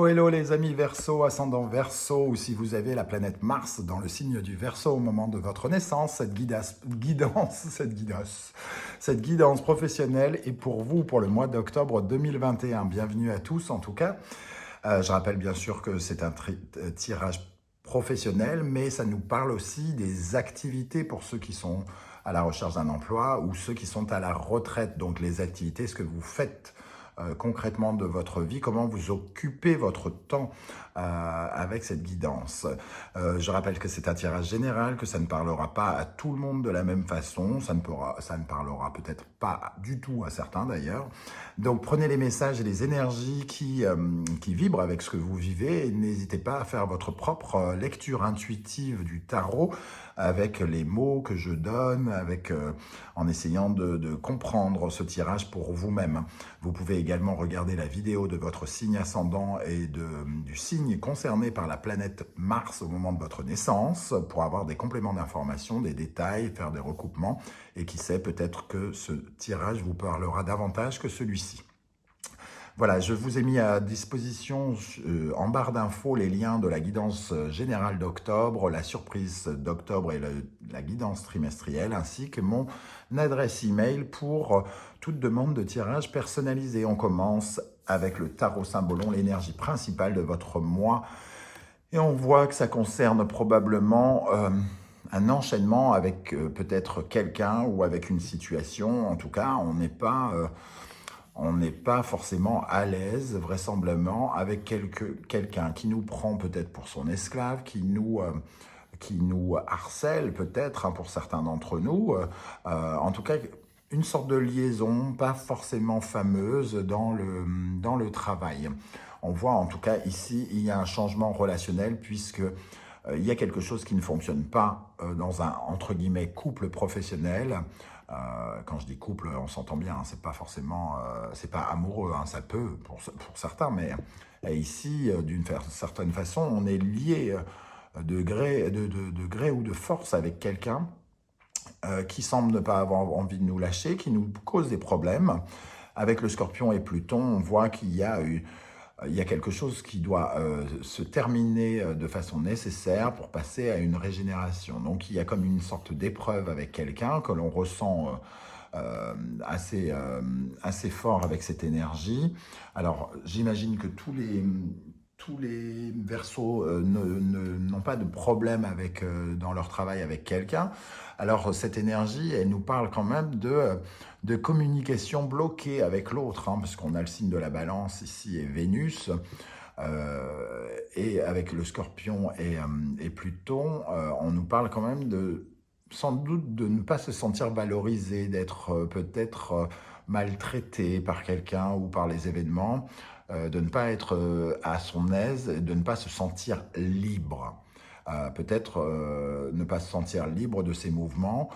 hello les amis Verseau, ascendant Verseau, ou si vous avez la planète Mars dans le signe du Verseau au moment de votre naissance, cette guidance professionnelle est pour vous pour le mois d'octobre 2021. Bienvenue à tous en tout cas. Je rappelle bien sûr que c'est un tirage professionnel, mais ça nous parle aussi des activités pour ceux qui sont à la recherche d'un emploi ou ceux qui sont à la retraite. Donc les activités, ce que vous faites concrètement de votre vie, comment vous occupez votre temps avec cette guidance. Je rappelle que c'est un tirage général, que ça ne parlera pas à tout le monde de la même façon, ça ne parlera peut-être pas du tout à certains d'ailleurs. Donc prenez les messages et les énergies qui vibrent avec ce que vous vivez et n'hésitez pas à faire votre propre lecture intuitive du tarot avec les mots que je donne, en essayant de comprendre ce tirage pour vous-même. Vous pouvez également regarder la vidéo de votre signe ascendant et du signe concerné par la planète Mars au moment de votre naissance pour avoir des compléments d'information, des détails, faire des recoupements et qui sait, peut-être que ce tirage vous parlera davantage que celui-ci. Voilà, je vous ai mis à disposition en barre d'infos les liens de la guidance générale d'octobre, la surprise d'octobre et la guidance trimestrielle, ainsi que mon adresse email pour toute demande de tirage personnalisé. On commence avec le tarot symbolon, l'énergie principale de votre mois. Et on voit que ça concerne probablement un enchaînement avec peut-être quelqu'un ou avec une situation. En tout cas, on n'est pas forcément à l'aise, vraisemblablement, avec quelqu'un qui nous prend peut-être pour son esclave, qui nous harcèle peut-être, hein, pour certains d'entre nous. En tout cas, une sorte de liaison, pas forcément fameuse dans le travail. On voit en tout cas ici, il y a un changement relationnel puisque il y a quelque chose qui ne fonctionne pas dans un, entre guillemets, couple professionnel. Quand je dis couple, on s'entend bien, hein, c'est pas forcément, c'est pas amoureux, hein, ça peut pour certains, mais ici, d'une certaine façon, on est lié de gré ou de force avec quelqu'un qui semble ne pas avoir envie de nous lâcher, qui nous cause des problèmes. Avec le Scorpion et Pluton, on voit qu'il y a quelque chose qui doit se terminer de façon nécessaire pour passer à une régénération. Donc il y a comme une sorte d'épreuve avec quelqu'un que l'on ressent assez fort avec cette énergie. Alors j'imagine que tous les Verseaux n'ont pas de problème dans leur travail avec quelqu'un. Alors cette énergie, elle nous parle quand même de communication bloquée avec l'autre, hein, parce qu'on a le signe de la Balance ici et Vénus, et avec le Scorpion et Pluton, on nous parle quand même sans doute de ne pas se sentir valorisé, d'être peut-être maltraité par quelqu'un ou par les événements, de ne pas être à son aise, de ne pas se sentir libre. Peut-être ne pas se sentir libre de ses mouvements,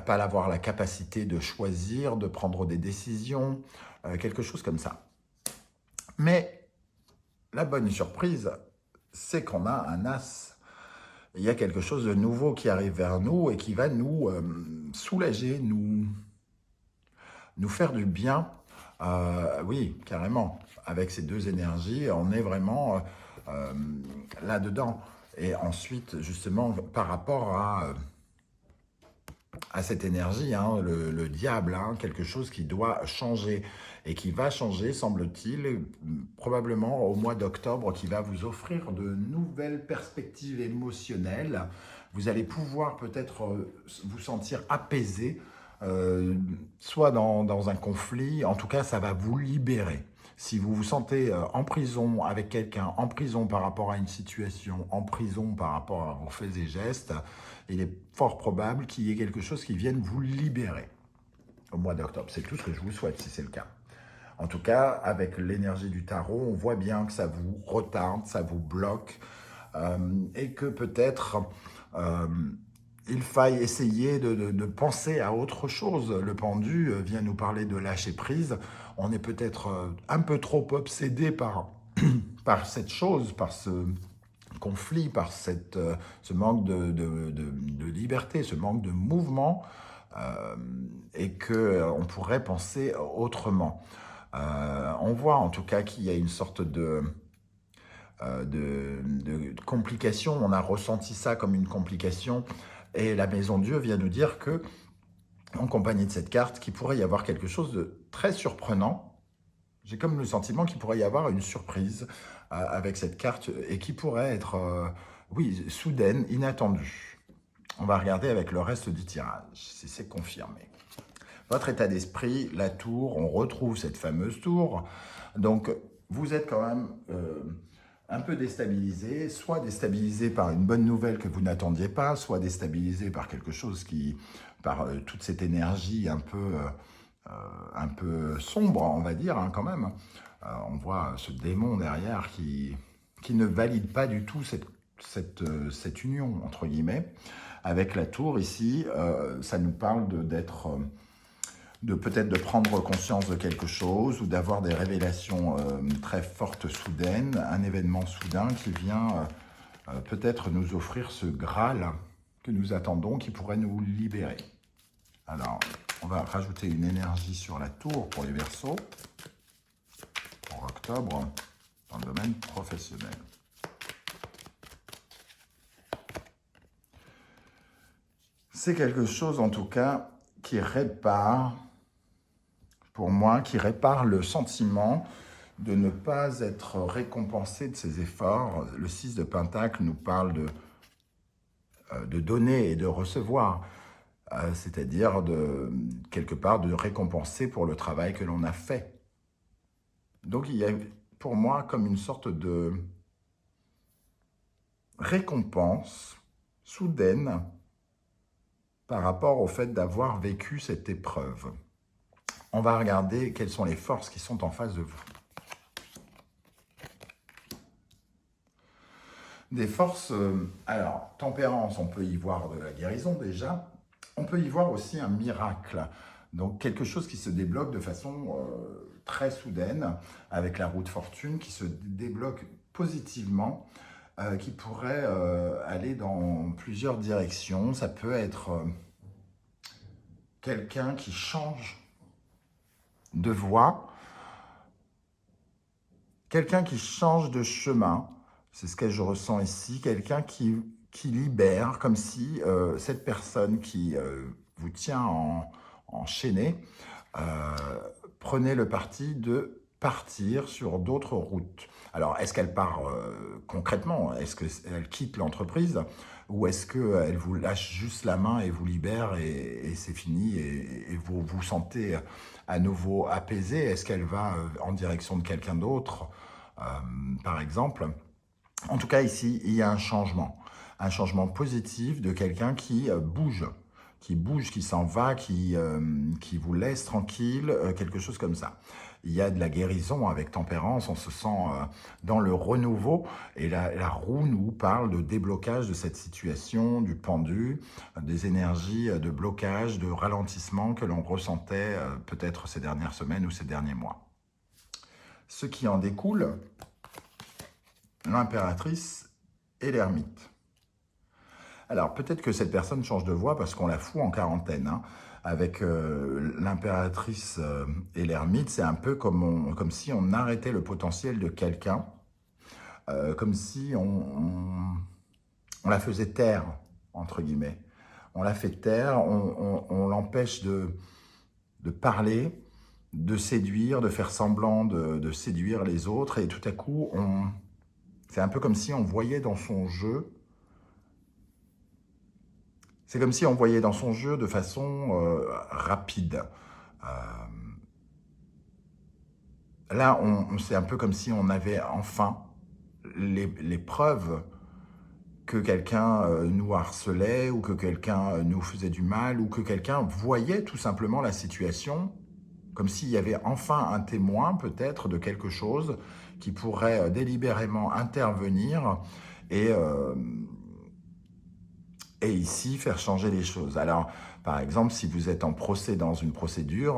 pas avoir la capacité de choisir, de prendre des décisions, quelque chose comme ça. Mais la bonne surprise, c'est qu'on a un as. Il y a quelque chose de nouveau qui arrive vers nous et qui va nous soulager, nous faire du bien. Oui, carrément. Avec ces deux énergies, on est vraiment là-dedans. Et ensuite, justement, par rapport à cette énergie, hein, le diable, hein, quelque chose qui doit changer et qui va changer, semble-t-il, probablement au mois d'octobre, qui va vous offrir de nouvelles perspectives émotionnelles. Vous allez pouvoir peut-être vous sentir apaisé, soit dans un conflit, en tout cas ça va vous libérer. Si vous vous sentez en prison avec quelqu'un, en prison par rapport à une situation, en prison par rapport à vos faits et gestes, il est fort probable qu'il y ait quelque chose qui vienne vous libérer au mois d'octobre. C'est tout ce que je vous souhaite si c'est le cas. En tout cas, avec l'énergie du tarot, on voit bien que ça vous retarde, ça vous bloque, et que peut-être il faille essayer de penser à autre chose. Le pendu vient nous parler de lâcher prise. On est peut-être un peu trop obsédé par cette chose, par ce conflit, par ce manque de liberté, ce manque de mouvement, et qu'on pourrait penser autrement. On voit en tout cas qu'il y a une sorte de complication. On a ressenti ça comme une complication. Et la Maison Dieu vient nous dire que, en compagnie de cette carte, qu'il pourrait y avoir quelque chose de très surprenant. J'ai comme le sentiment qu'il pourrait y avoir une surprise avec cette carte et qui pourrait être, oui, soudaine, inattendue. On va regarder avec le reste du tirage, si c'est confirmé. Votre état d'esprit, la tour, on retrouve cette fameuse tour. Donc, vous êtes quand même un peu déstabilisé, soit déstabilisé par une bonne nouvelle que vous n'attendiez pas, soit déstabilisé par quelque chose qui, par toute cette énergie un peu sombre, on va dire, hein, quand même. On voit ce démon derrière qui ne valide pas du tout cette union, entre guillemets. Avec la tour ici, ça nous parle de peut-être de prendre conscience de quelque chose ou d'avoir des révélations très fortes, soudaines, un événement soudain qui vient peut-être nous offrir ce Graal que nous attendons, qui pourrait nous libérer. Alors, on va rajouter une énergie sur la tour pour les Verseaux, pour octobre, dans le domaine professionnel. C'est quelque chose, en tout cas, qui répare, pour moi, qui répare le sentiment de ne pas être récompensé de ses efforts. Le 6 de Pentacle nous parle de donner et de recevoir, c'est-à-dire quelque part de récompenser pour le travail que l'on a fait. Donc il y a pour moi comme une sorte de récompense soudaine par rapport au fait d'avoir vécu cette épreuve. On va regarder quelles sont les forces qui sont en face de vous. Des forces, alors, tempérance, on peut y voir de la guérison déjà. On peut y voir aussi un miracle. Donc, quelque chose qui se débloque de façon très soudaine, avec la roue de fortune qui se débloque positivement, qui pourrait aller dans plusieurs directions. Ça peut être quelqu'un qui change de voie, quelqu'un qui change de chemin. C'est ce que je ressens ici, quelqu'un qui libère, comme si cette personne qui vous tient enchaîné prenait le parti de partir sur d'autres routes. Alors, est-ce qu'elle part concrètement? Est-ce qu'elle quitte l'entreprise? Ou est-ce qu'elle vous lâche juste la main et vous libère et c'est fini et vous vous sentez à nouveau apaisé? Est-ce qu'elle va en direction de quelqu'un d'autre, par exemple? En tout cas, ici, il y a un changement positif de quelqu'un qui bouge, qui s'en va, qui vous laisse tranquille, quelque chose comme ça. Il y a de la guérison avec tempérance, on se sent dans le renouveau, et la roue nous parle de déblocage de cette situation, du pendu, des énergies de blocage, de ralentissement que l'on ressentait peut-être ces dernières semaines ou ces derniers mois. Ce qui en découle, l'impératrice et l'ermite. Alors, peut-être que cette personne change de voie parce qu'on la fout en quarantaine. Hein. Avec l'impératrice et l'ermite, c'est un peu comme si on arrêtait le potentiel de quelqu'un, comme si on la faisait taire, entre guillemets. On la fait taire, on l'empêche de parler, de séduire, de faire semblant de séduire les autres, et tout à coup, c'est un peu comme si on voyait dans son jeu. C'est comme si on voyait dans son jeu de façon rapide. Là, c'est un peu comme si on avait enfin les preuves que quelqu'un nous harcelait ou que quelqu'un nous faisait du mal ou que quelqu'un voyait tout simplement la situation comme s'il y avait enfin un témoin peut-être de quelque chose qui pourrait délibérément intervenir et ici faire changer les choses. Alors, par exemple, si vous êtes en procès dans une procédure,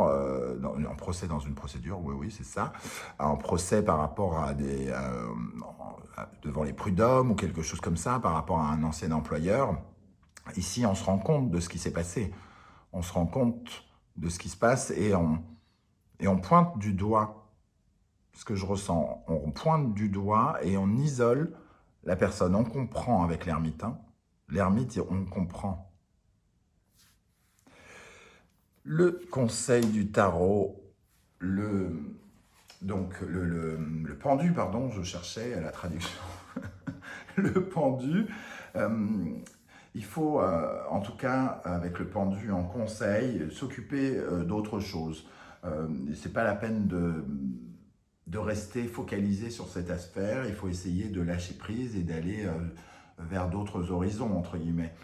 oui, c'est ça, en procès par rapport à devant les prud'hommes ou quelque chose comme ça, par rapport à un ancien employeur, ici, on se rend compte de ce qui s'est passé. On se rend compte de ce qui se passe et on pointe du doigt ce que je ressens. On pointe du doigt et on isole la personne. On comprend avec l'ermite. Hein. L'ermite, on comprend. Le conseil du tarot, le pendu, pardon, je cherchais la traduction. Le pendu, il faut, en tout cas, avec le pendu en conseil, s'occuper d'autre chose. C'est pas la peine de rester focalisé sur cet aspect. Il faut essayer de lâcher prise et d'aller vers d'autres horizons, entre guillemets.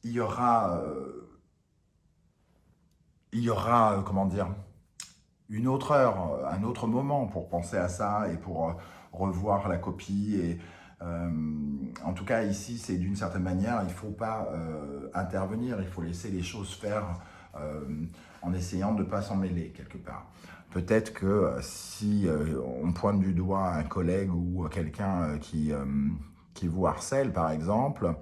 Il y aura, comment dire, une autre heure, un autre moment pour penser à ça et pour revoir la copie. Et, en tout cas, ici, c'est d'une certaine manière, il ne faut pas intervenir, il faut laisser les choses faire en essayant de ne pas s'en mêler quelque part. Peut-être que si on pointe du doigt un collègue ou quelqu'un qui vous harcèle, par exemple,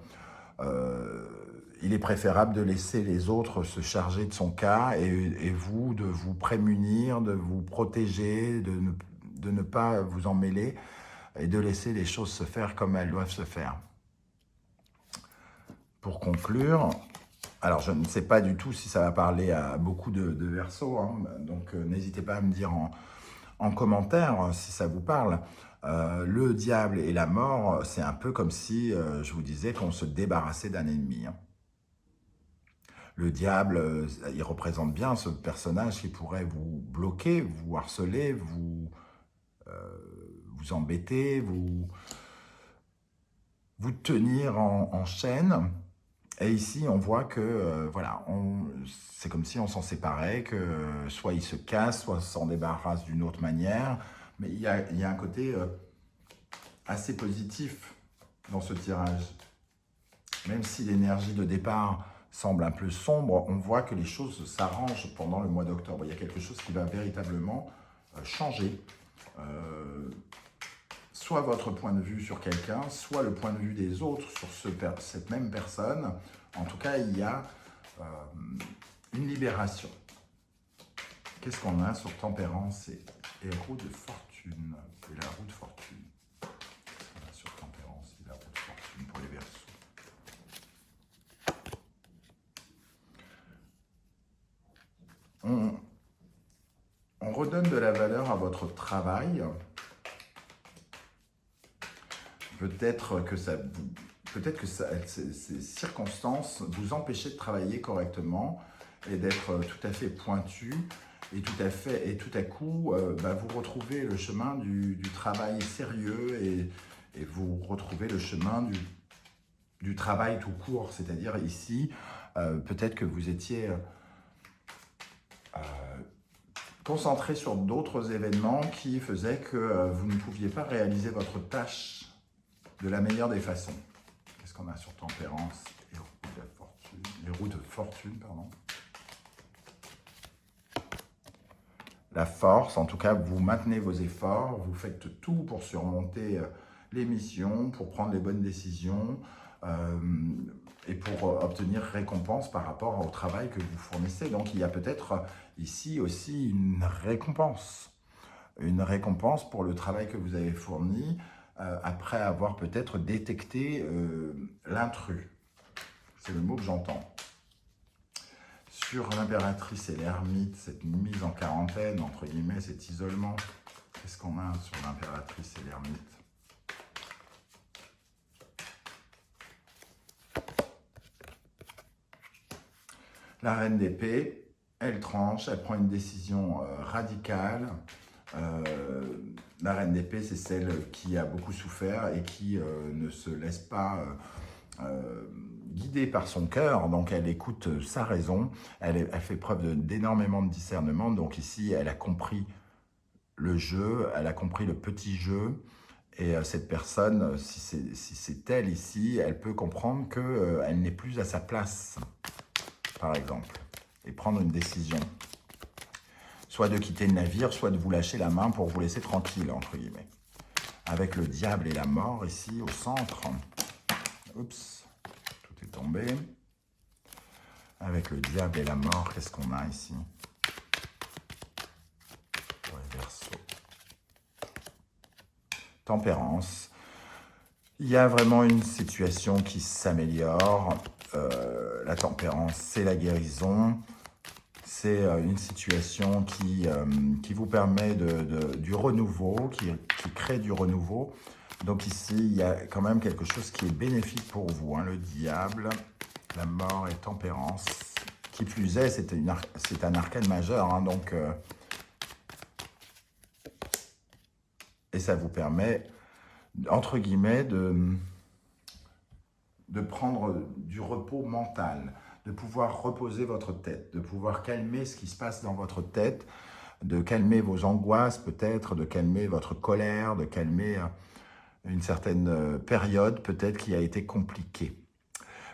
il est préférable de laisser les autres se charger de son cas et vous, de vous prémunir, de vous protéger, de ne pas vous en mêler et de laisser les choses se faire comme elles doivent se faire. Pour conclure, alors je ne sais pas du tout si ça va parler à beaucoup de Verseaux, hein, donc n'hésitez pas à me dire en commentaire si ça vous parle. Le diable et la mort, c'est un peu comme si je vous disais qu'on se débarrassait d'un ennemi. Hein. Le diable, il représente bien ce personnage qui pourrait vous bloquer, vous harceler, vous embêter, vous tenir en chaîne. Et ici, on voit que voilà, c'est comme si on s'en séparait, que soit il se casse, soit s'en débarrasse d'une autre manière. Mais il y a un côté assez positif dans ce tirage. Même si l'énergie de départ semble un peu sombre, on voit que les choses s'arrangent pendant le mois d'octobre. Il y a quelque chose qui va véritablement changer. Soit votre point de vue sur quelqu'un, soit le point de vue des autres sur cette même personne. En tout cas, il y a une libération. Qu'est-ce qu'on a sur Tempérance et Héros de Fortune et la roue de fortune? Qu'est-ce qu'on a sur Tempérance et la roue de fortune pour les Verseaux? On redonne de la valeur à votre travail. Peut-être que ces circonstances vous empêchaient de travailler correctement et d'être tout à fait pointu et tout à coup, vous retrouvez le chemin du travail sérieux et vous retrouvez le chemin du travail tout court. C'est-à-dire ici, peut-être que vous étiez concentré sur d'autres événements qui faisaient que vous ne pouviez pas réaliser votre tâche de la meilleure des façons. Qu'est-ce qu'on a sur Tempérance et roue de fortune, pardon. La force, en tout cas, vous maintenez vos efforts, vous faites tout pour surmonter les missions, pour prendre les bonnes décisions et pour obtenir récompense par rapport au travail que vous fournissez. Donc, il y a peut-être ici aussi une récompense pour le travail que vous avez fourni, après avoir peut-être détecté l'intrus. C'est le mot que j'entends. Sur l'impératrice et l'ermite, cette mise en quarantaine, entre guillemets, cet isolement, qu'est-ce qu'on a sur l'impératrice et l'ermite? La reine d'épée, elle tranche, elle prend une décision radicale. La reine d'épée, c'est celle qui a beaucoup souffert et qui ne se laisse pas guidée par son cœur, donc elle écoute sa raison, elle fait preuve d'énormément de discernement, donc ici elle a compris le jeu, elle a compris le petit jeu, et cette personne, si c'est elle ici, elle peut comprendre qu'elle n'est plus à sa place, par exemple, et prendre une décision. Soit de quitter le navire, soit de vous lâcher la main pour vous laisser tranquille, entre guillemets. Avec le diable et la mort, ici, au centre. Oups, tout est tombé. Avec le diable et la mort, qu'est-ce qu'on a ici? Pour les Verseau. Tempérance. Il y a vraiment une situation qui s'améliore. La tempérance, c'est la guérison. C'est une situation qui vous permet du renouveau, qui crée du renouveau. Donc ici, il y a quand même quelque chose qui est bénéfique pour vous. Hein. Le diable, la mort et tempérance. Qui plus est, c'est un arcane majeur. Hein, donc, et ça vous permet, entre guillemets, de prendre du repos mental, de pouvoir reposer votre tête, de pouvoir calmer ce qui se passe dans votre tête, de calmer vos angoisses peut-être, de calmer votre colère, de calmer une certaine période peut-être qui a été compliquée.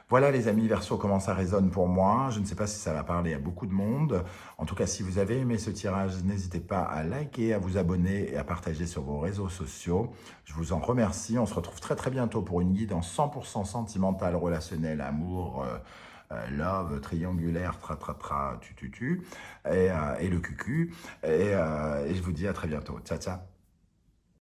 Voilà les amis Verseau, comment ça résonne pour moi. Je ne sais pas si ça va parler à beaucoup de monde. En tout cas, si vous avez aimé ce tirage, n'hésitez pas à liker, à vous abonner et à partager sur vos réseaux sociaux. Je vous en remercie. On se retrouve très très bientôt pour une guide en 100% sentimental, relationnel, amour, love, triangulaire, tra, tu, et le cucu. Et je vous dis à très bientôt. Ciao, ciao.